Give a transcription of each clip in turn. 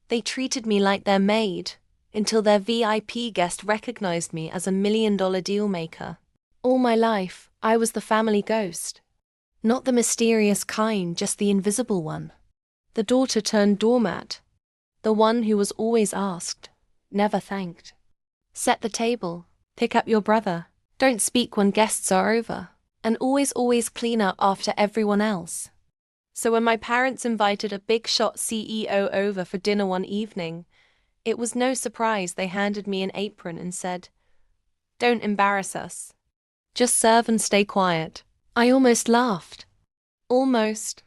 They treated me like their maid, until their VIP guest recognized me as a $1 million deal maker. All my life, I was the family ghost. Not the mysterious kind, just the invisible one. The daughter turned doormat. The one who was always asked, never thanked. Set the table, pick up your brother, don't speak when guests are over, and always clean up after everyone else. So when my parents invited a big shot CEO over for dinner one evening, it was no surprise they handed me an apron and said, "Don't embarrass us. Just serve and stay quiet." I almost laughed. Almost.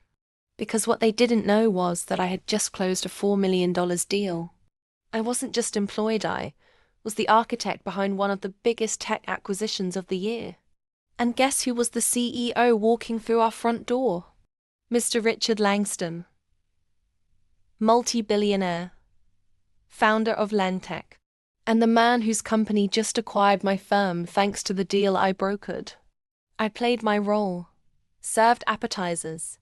Because what they didn't know was that I had just closed a $4 million deal. I wasn't just employed, I was the architect behind one of the biggest tech acquisitions of the year. And guess who was the CEO walking through our front door? Mr. Richard Langston. Multi-billionaire. Founder of Lentech. And the man whose company just acquired my firm thanks to the deal I brokered. I played my role, served appetizers,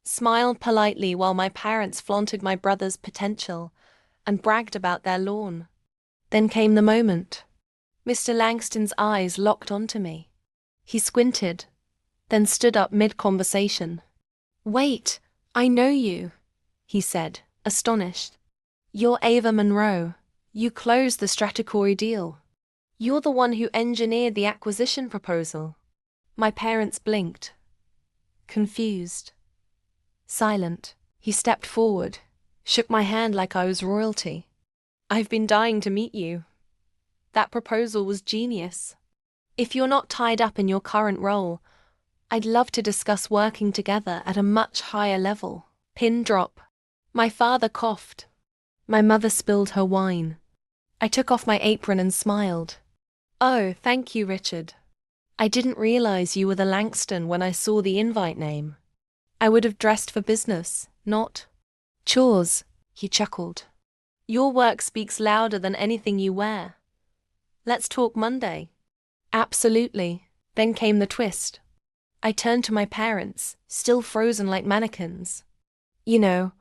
smiled politely while my parents flaunted my brother's potential and bragged about their lawn. Then came the moment. Mr. Langston's eyes locked onto me. He squinted, then stood up mid-conversation. "Wait, I know you," he said, astonished. "You're Ava Monroe. You closed the Stratocory deal. You're the one who engineered the acquisition proposal." My parents blinked. Confused. Silent. He stepped forward, shook my hand like I was royalty. "I've been dying to meet you. That proposal was genius. If you're not tied up in your current role, I'd love to discuss working together at a much higher level." Pin drop. My father coughed. My mother spilled her wine. I took off my apron and smiled. "Oh, thank you, Richard. I didn't realize you were the Langston when I saw the invite name. I would have dressed for business, not chores," he chuckled. "Your work speaks louder than anything you wear. Let's talk Monday." Absolutely. Then came the twist. I turned to my parents, still frozen like mannequins. "You know,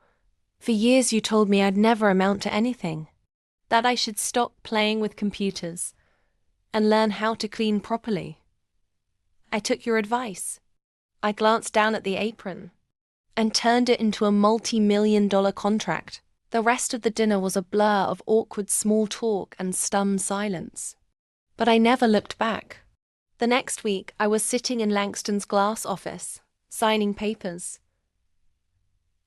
for years you told me I'd never amount to anything. That I should stop playing with computers and learn how to clean properly. I took your advice." I glanced down at the apron and turned it into a multi-million-dollar contract. The rest of the dinner was a blur of awkward small talk and stunned silence. But I never looked back. The next week, I was sitting in Langston's glass office, signing papers.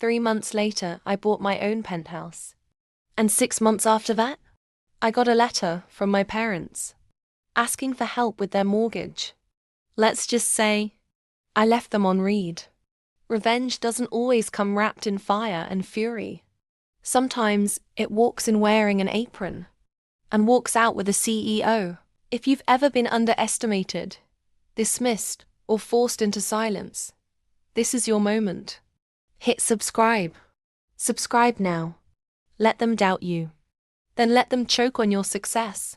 3 months later, I bought my own penthouse. And 6 months after that, I got a letter from my parents, asking for help with their mortgage. Let's just say, I left them on read. Revenge doesn't always come wrapped in fire and fury. Sometimes it walks in wearing an apron, and walks out with a CEO. If you've ever been underestimated, dismissed, or forced into silence, this is your moment. Hit subscribe. Subscribe now. Let them doubt you. Then let them choke on your success.